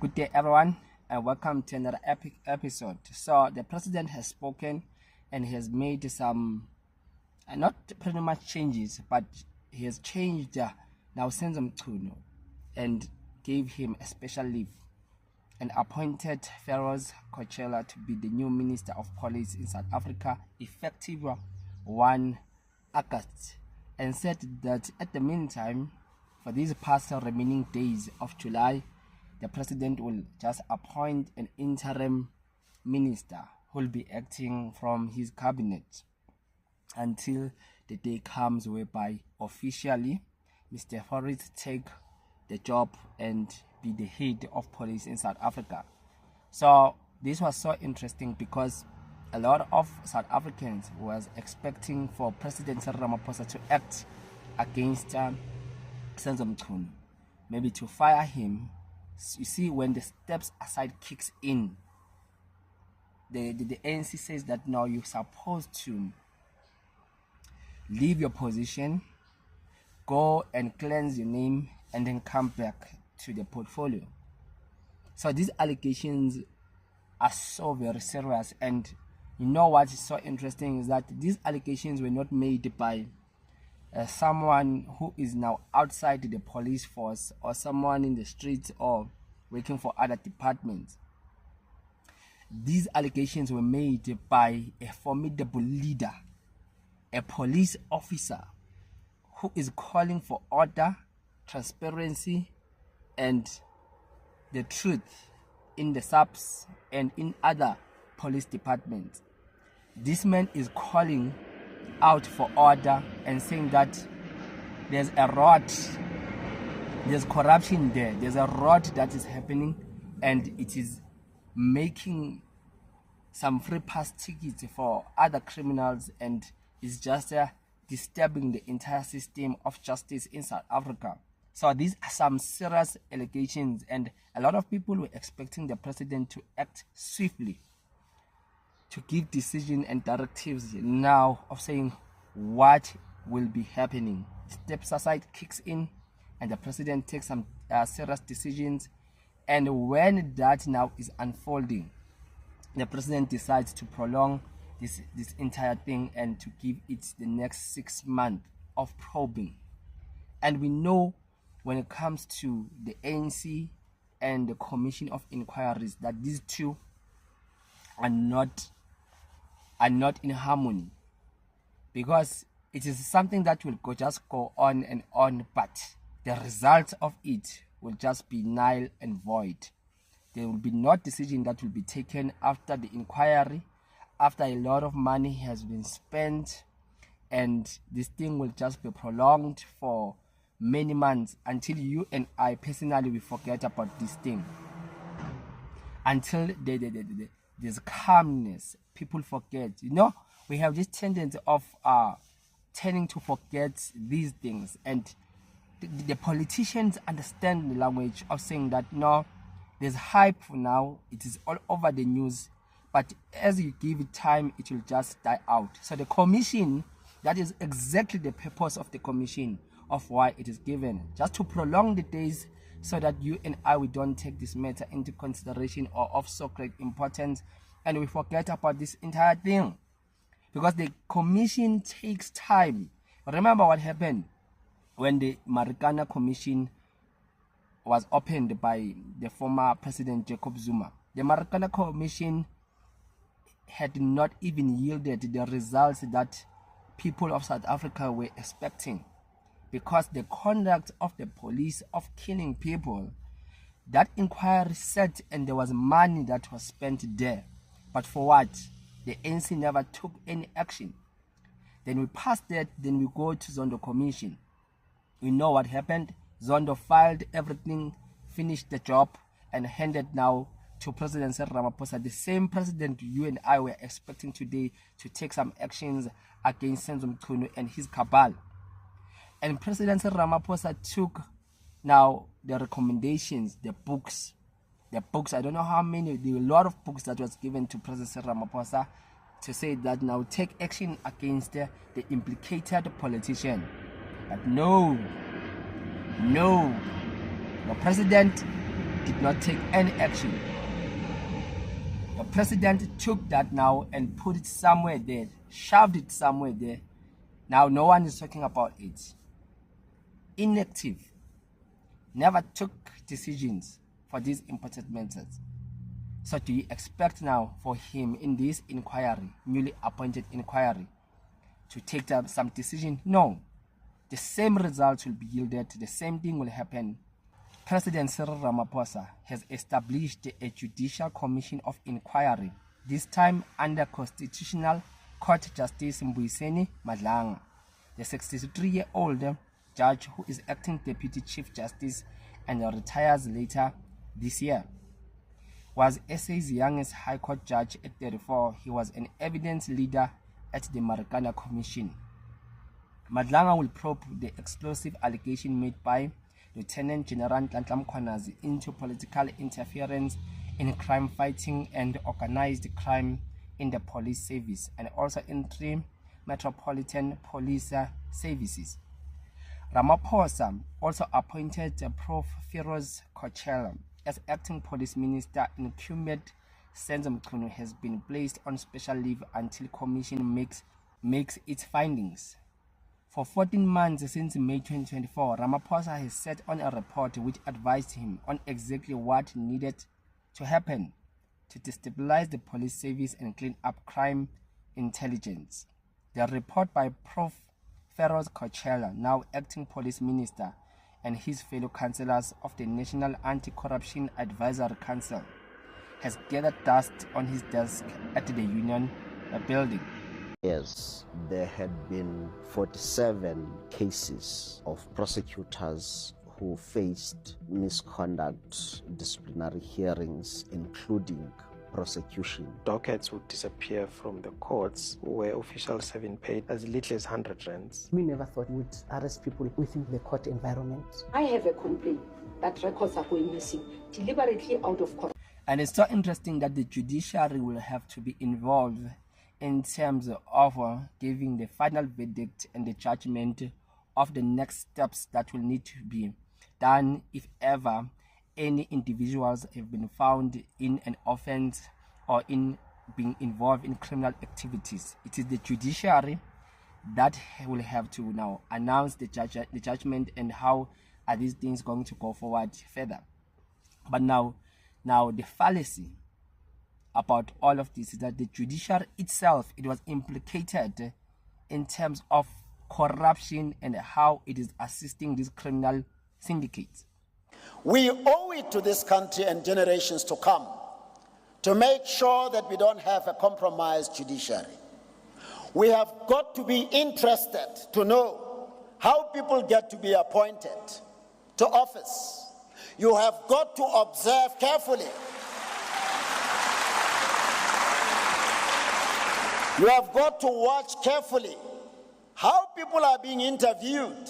Good day, everyone, and welcome to another epic episode. So, the president has spoken and he has made some, not pretty much changes, but he has changed now Senzo Mnchunu and gave him a special leave and appointed Feroz Kochela to be the new Minister of Police in South Africa effective 1 August, and said that at the meantime, for these past remaining days of July, the president will just appoint an interim minister who will be acting from his cabinet until the day comes whereby officially Mr. Feroz take the job and be the head of police in South Africa. So this was so interesting because a lot of South Africans was expecting for President Ramaphosa to act against Senzo Mnchunu, maybe to fire him. You see, when the steps aside kicks in, the ANC says that now you're supposed to leave your position, go and cleanse your name, and then come back to the portfolio. So these allegations are so very serious, and you know what is so interesting is that these allegations were not made by someone who is now outside the police force or someone in the streets or working for other departments. These allegations were made by a formidable leader, a police officer who is calling for order, transparency, and the truth in the subs and in other police departments. This man is calling out for order and saying that there's a rot, there's corruption there, there's a rot that is happening, and it is making some free pass tickets for other criminals, and is just disturbing the entire system of justice in South Africa. So these are some serious allegations, and a lot of people were expecting the president to act swiftly, to give decision and directives now of saying what will be happening. Steps aside kicks in and the president takes some serious decisions, and when that now is unfolding, the president decides to prolong this entire thing and to give it the next 6 months of probing. And we know when it comes to the ANC and the Commission of Inquiries that these two are not in harmony, because it is something that will just go on and on, but the result of it will just be null and void. There will be no decision that will be taken after the inquiry, after a lot of money has been spent, and this thing will just be prolonged for many months until you and I personally will forget about this thing. Until there's calmness, people forget. You know, we have this tendency of tending to forget these things, and the politicians understand the language of saying that no, there's hype now, it is all over the news, but as you give it time, it will just die out. So the commission, that is exactly the purpose of the commission, of why it is given, just to prolong the days so that you and I, we don't take this matter into consideration or of so great importance, and we forget about this entire thing, because the commission takes time. Remember what happened when the Marikana Commission was opened by the former President Jacob Zuma. The Marikana Commission had not even yielded the results that people of South Africa were expecting, because the conduct of the police of killing people, that inquiry said, and there was money that was spent there, but for what? The ANC never took any action. Then we passed that, then we go to Zondo Commission. We know what happened. Zondo filed everything, finished the job, and handed now to President Ramaphosa, the same president you and I were expecting today to take some actions against Senzo Mnchunu and his cabal. And President Ramaphosa took now the recommendations, the books, I don't know how many, there were a lot of books that was given to President Ramaphosa to say that now take action against the implicated politician. But no, the president did not take any action. The president took that now and put it somewhere there, shoved it somewhere there. Now no one is talking about it. Inactive, never took decisions for these important matters. So do you expect now for him in this inquiry, newly appointed inquiry, to take some decision? No. The same results will be yielded, the same thing will happen. President Cyril Ramaphosa has established a judicial commission of inquiry, this time under Constitutional Court Justice Mbuyiseni Madlanga, the 63-year-old judge who is acting Deputy Chief Justice and retires later this year. Was SA's youngest High Court judge at 34. He was an evidence leader at the Marikana Commission. Madlanga will probe the explosive allegation made by Lieutenant General Mkhwanazi into political interference in crime fighting and organized crime in the police service and also in 3 metropolitan police services. Ramaphosa also appointed Prof. Feroz Kochela as acting police minister. Incumbent Senzo Mnchunu has been placed on special leave until commission makes its findings. For 14 months since May 2024, Ramaphosa has set on a report which advised him on exactly what needed to happen to destabilize the police service and clean up crime intelligence. The report by Prof. Feroz Kochela, now acting police minister, and his fellow councillors of the National Anti-Corruption Advisory Council, has gathered dust on his desk at the Union building. Yes, there had been 47 cases of prosecutors who faced misconduct, disciplinary hearings, including prosecution. Dockets would disappear from the courts where officials have been paid as little as 100 rands. We never thought we'd arrest people within the court environment. I have a complaint that records are going missing, deliberately out of court. And it's so interesting that the judiciary will have to be involved in terms of giving the final verdict and the judgment of the next steps that will need to be done if ever any individuals have been found in an offense or in being involved in criminal activities. It is the judiciary that will have to now announce the judgment and how are these things going to go forward further. But now the fallacy about all of this is that the judiciary itself, it was implicated in terms of corruption and how it is assisting these criminal syndicates. We owe it to this country and generations to come to make sure that we don't have a compromised judiciary. We have got to be interested to know how people get to be appointed to office. You have got to observe carefully. You have got to watch carefully how people are being interviewed,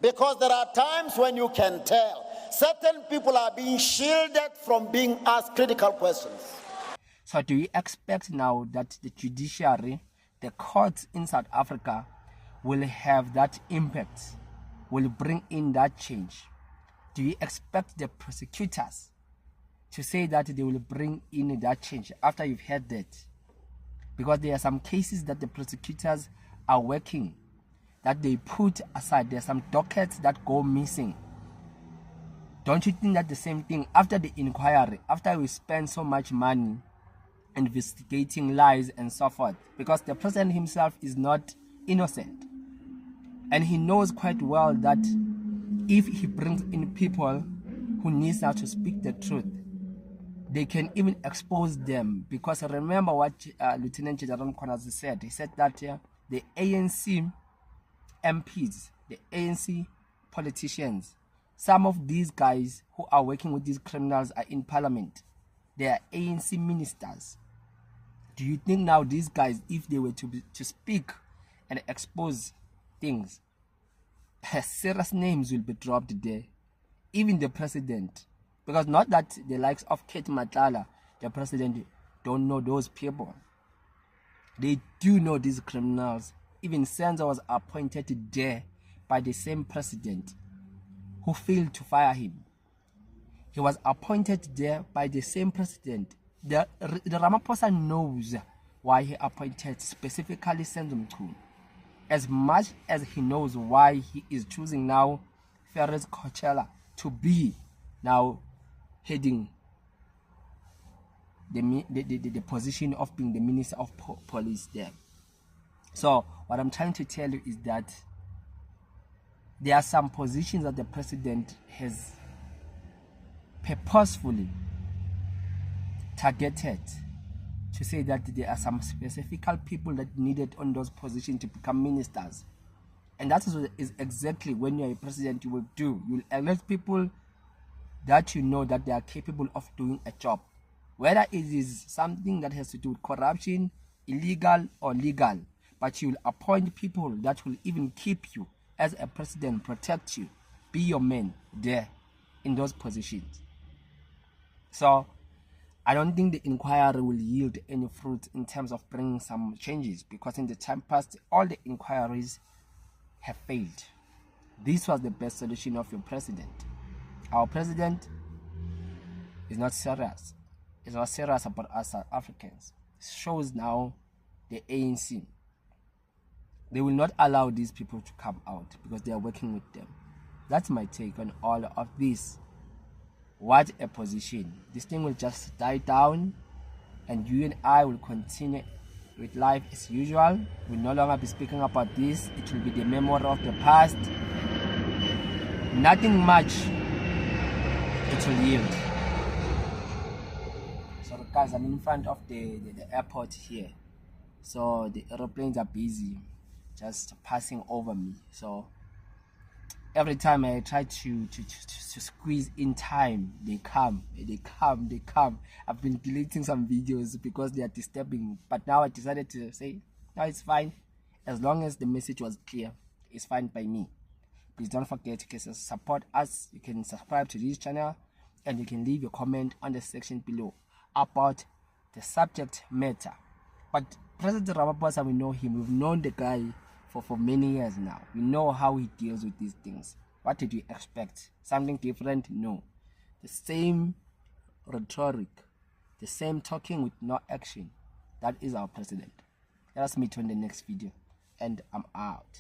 because there are times when you can tell certain people are being shielded from being asked critical questions. So do you expect now that the judiciary, the courts in South Africa, will have that impact, will bring in that change? Do you expect the prosecutors to say that they will bring in that change after you've heard that? Because there are some cases that the prosecutors are working, that they put aside. There are some dockets that go missing. Don't you think that the same thing after the inquiry, after we spend so much money investigating lies and so forth, because the president himself is not innocent, and he knows quite well that if he brings in people who needs now to speak the truth, they can even expose them. Because remember what Lieutenant General Mkhwanazi said. He said that the ANC MPs, the ANC politicians, some of these guys who are working with these criminals are in parliament. They are ANC ministers. Do you think now these guys, if they were to speak and expose things, serious names will be dropped there? Even the president. Because not that the likes of Kate Matlala, the president, don't know those people. They do know these criminals. Even Senzo was appointed there by the same president who failed to fire him. He was appointed there by the same president. The Ramaphosa knows why he appointed specifically Senzo Mnchunu, as much as he knows why he is choosing now Ferris Coachella to be now heading the position of being the Minister of Police there. So what I'm trying to tell you is that there are some positions that the president has purposefully targeted to say that there are some specific people that needed on those positions to become ministers. And that is exactly when you're a president you will do. You'll elect people that you know that they are capable of doing a job. Whether it is something that has to do with corruption, illegal or legal, but you will appoint people that will even keep you as a president, protect you, be your men there in those positions. So I don't think the inquiry will yield any fruit in terms of bringing some changes, because in the time past, all the inquiries have failed. This was the best solution of your president. Our president is not serious. He's not serious about us South Africans. It shows now the ANC. They will not allow these people to come out because they are working with them. That's my take on all of this. What a position. This thing will just die down and you and I will continue with life as usual. We'll no longer be speaking about this. It will be the memory of the past. Nothing much it will yield. So guys, I'm in front of the airport here. So the aeroplanes are busy just passing over me. So every time I try to squeeze in time, they come. I've been deleting some videos because they are disturbing, but now I decided to say, no, it's fine. As long as the message was clear, it's fine by me. Please don't forget to support us. You can subscribe to this channel and you can leave your comment on the section below about the subject matter. But President Ramaphosa, we know him. We've known the guy for many years now. We know how he deals with these things. What did you expect? Something different? No. The same rhetoric, the same talking with no action. That is our president. Let us meet on the next video. And I'm out.